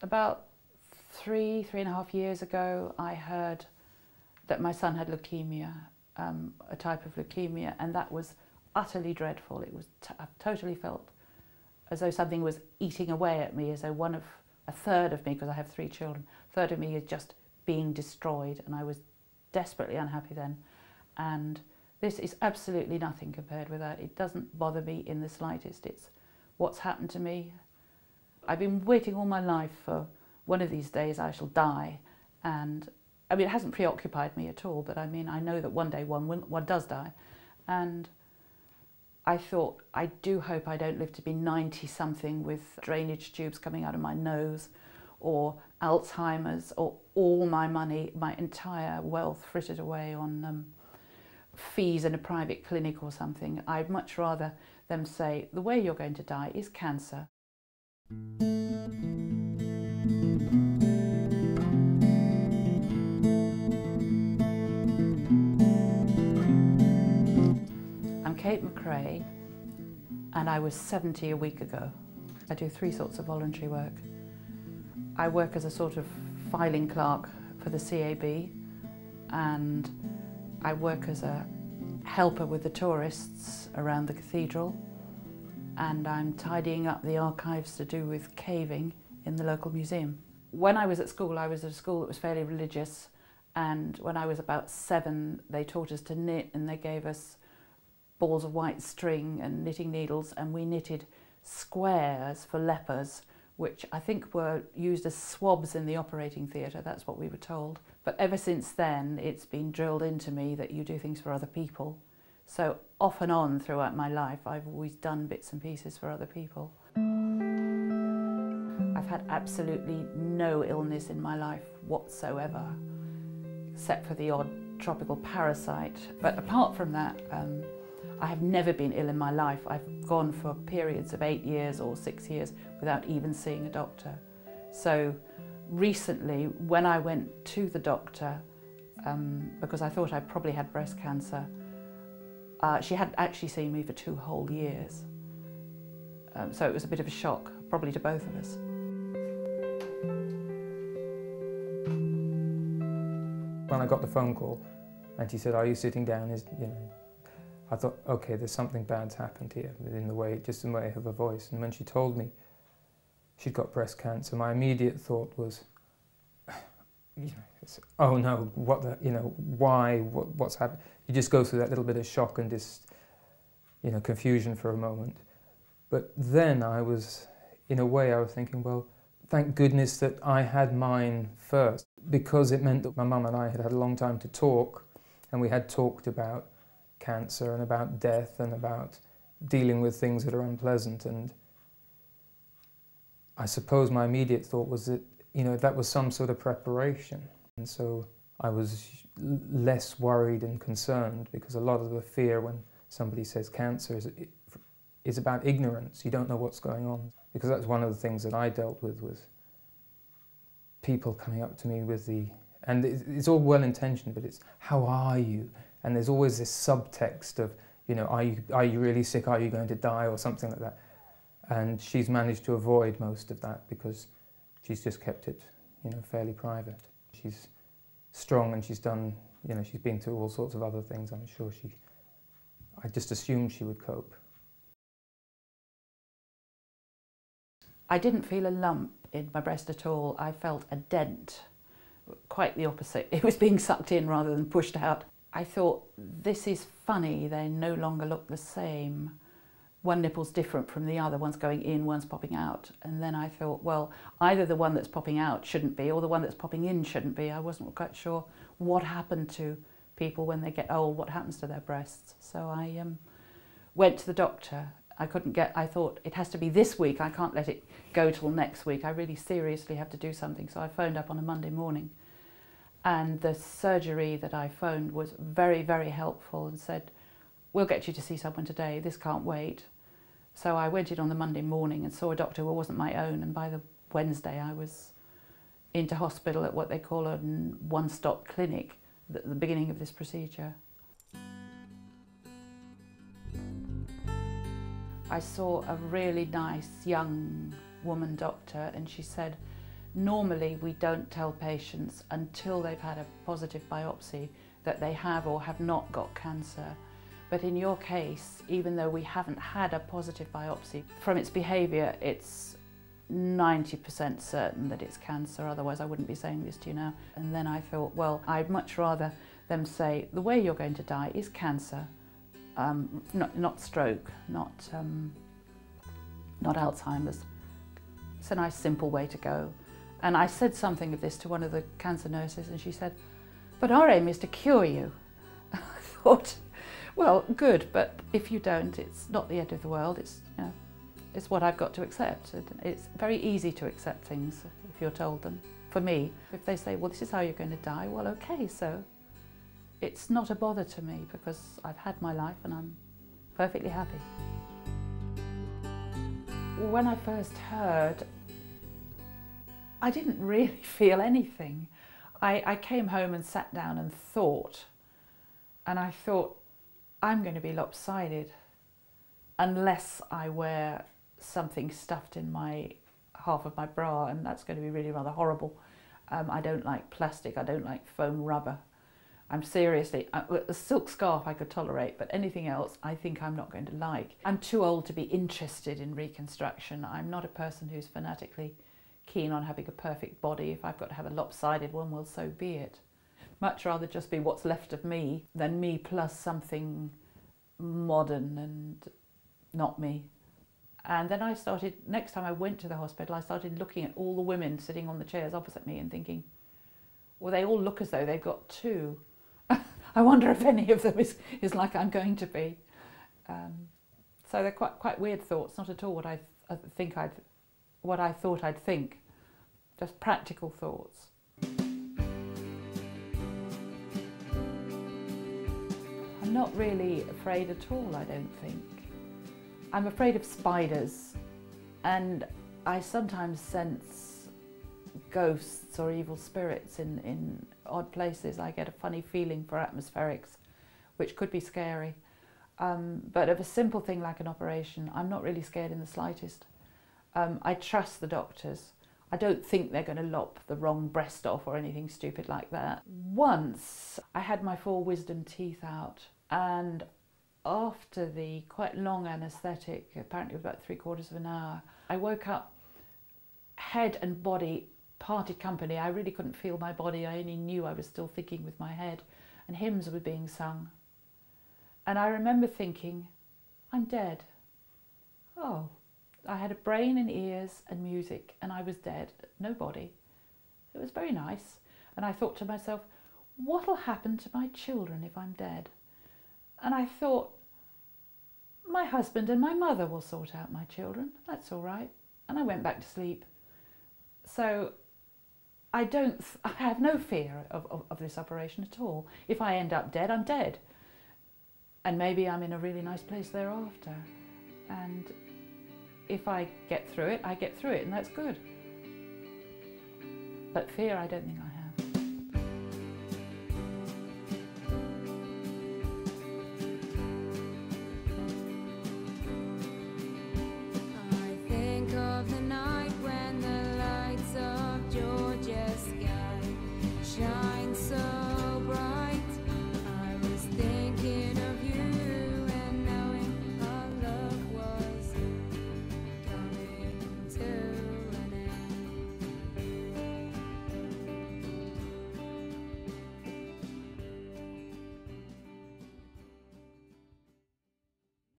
About three and a half years ago, I heard that my son had leukemia, a type of leukemia, and that was utterly dreadful. It was I totally felt as though something was eating away at me, as though a third of me, because I have 3 children, a third of me is just being destroyed, and I was desperately unhappy then. And this is absolutely nothing compared with that. It doesn't bother me in the slightest. It's what's happened to me. I've been waiting all my life for one of these days I shall die, and I mean, it hasn't preoccupied me at all, but I mean, I know that one day one does die, and I thought, I do hope I don't live to be 90-something with drainage tubes coming out of my nose, or Alzheimer's, or all my money, my entire wealth frittered away on fees in a private clinic or something. I'd much rather them say, the way you're going to die is cancer. I'm Kate McRae, and I was 70 a week ago. I do 3 sorts of voluntary work. I work as a sort of filing clerk for the CAB, and I work as a helper with the tourists around the cathedral, and I'm tidying up the archives to do with caving in the local museum. When I was at school, I was at a school that was fairly religious, and when I was about 7, they taught us to knit, and they gave us balls of white string and knitting needles, and we knitted squares for lepers, which I think were used as swabs in the operating theatre. That's what we were told. But ever since then, it's been drilled into me that you do things for other people. So off and on throughout my life, I've always done bits and pieces for other people. I've had absolutely no illness in my life whatsoever, except for the odd tropical parasite. But apart from that, I have never been ill in my life. I've gone for periods of 8 years or 6 years without even seeing a doctor. So recently, when I went to the doctor, because I thought I probably had breast cancer, she hadn't actually seen me for 2 whole years. So it was a bit of a shock, probably to both of us. When I got the phone call and she said, "Are you sitting down?" I thought, okay, there's something bad's happened here, in the way, just in the way of her voice. And when she told me she'd got breast cancer, my immediate thought was, oh no, what the, why, what's happened? You just go through that little bit of shock and just, confusion for a moment. But then I was, in a way, I was thinking, well, thank goodness that I had mine first, because it meant that my mum and I had had a long time to talk, and we had talked about cancer and about death and about dealing with things that are unpleasant. And I suppose my immediate thought was that, that was some sort of preparation. And so I was less worried and concerned, because a lot of the fear when somebody says cancer is about ignorance. You don't know what's going on. Because that's one of the things that I dealt with, was people coming up to me with and it's all well-intentioned, but it's, how are you? And there's always this subtext of, are you really sick? Are you going to die? Or something like that. And she's managed to avoid most of that, because she's just kept it, fairly private. She's strong, and she's done, she's been through all sorts of other things. I'm sure I just assumed she would cope. I didn't feel a lump in my breast at all. I felt a dent, quite the opposite. It was being sucked in rather than pushed out. I thought, this is funny, they no longer look the same. One nipple's different from the other, one's going in, one's popping out. And then I thought, well, either the one that's popping out shouldn't be, or the one that's popping in shouldn't be. I wasn't quite sure what happened to people when they get old, what happens to their breasts. So I went to the doctor. I thought, it has to be this week, I can't let it go till next week. I really seriously have to do something. So I phoned up on a Monday morning. And the surgery that I phoned was very, very helpful and said, we'll get you to see someone today, this can't wait. So I went in on the Monday morning and saw a doctor who wasn't my own, and by the Wednesday I was into hospital at what they call a one-stop clinic at the beginning of this procedure. I saw a really nice young woman doctor, and she said, Normally we don't tell patients until they've had a positive biopsy that they have or have not got cancer. But in your case, even though we haven't had a positive biopsy, from its behaviour it's 90% certain that it's cancer, otherwise I wouldn't be saying this to you now. And then I thought, well, I'd much rather them say, the way you're going to die is cancer, not stroke, not Alzheimer's. It's a nice simple way to go. And I said something of this to one of the cancer nurses and she said, but our aim is to cure you. I thought, well, good, but if you don't, it's not the end of the world. It's, you know, it's what I've got to accept. It's very easy to accept things if you're told them. For me, if they say, well, this is how you're going to die, well, okay, so it's not a bother to me because I've had my life and I'm perfectly happy. When I first heard, I didn't really feel anything. I came home and sat down and thought, and I thought, I'm going to be lopsided unless I wear something stuffed in my half of my bra, and that's going to be really rather horrible. I don't like plastic, I don't like foam rubber. I'm seriously, a silk scarf I could tolerate, but anything else I think I'm not going to like. I'm too old to be interested in reconstruction. I'm not a person who's fanatically keen on having a perfect body. If I've got to have a lopsided one, well, so be it. Much rather just be what's left of me than me plus something modern and not me. And then I started, next time I went to the hospital, I started looking at all the women sitting on the chairs opposite me and thinking, well, they all look as though they've got two. I wonder if any of them is like I'm going to be. So they're quite weird thoughts, not at all what I thought I'd think, just practical thoughts. I'm not really afraid at all, I don't think. I'm afraid of spiders, and I sometimes sense ghosts or evil spirits in odd places. I get a funny feeling for atmospherics, which could be scary. But of a simple thing like an operation, I'm not really scared in the slightest. I trust the doctors. I don't think they're going to lop the wrong breast off or anything stupid like that. Once I had my 4 wisdom teeth out, and after the quite long anaesthetic, apparently it was about 3/4 of an hour, I woke up, head and body parted company. I really couldn't feel my body. I only knew I was still thinking with my head, and hymns were being sung. And I remember thinking, I'm dead. Oh. I had a brain and ears and music, and I was dead, no body. It was very nice. And I thought to myself, what'll happen to my children if I'm dead? And I thought, my husband and my mother will sort out my children. That's all right. And I went back to sleep. So I have no fear of this operation at all. If I end up dead, I'm dead. And maybe I'm in a really nice place thereafter. And if I get through it, I get through it, and that's good. But fear, I don't think I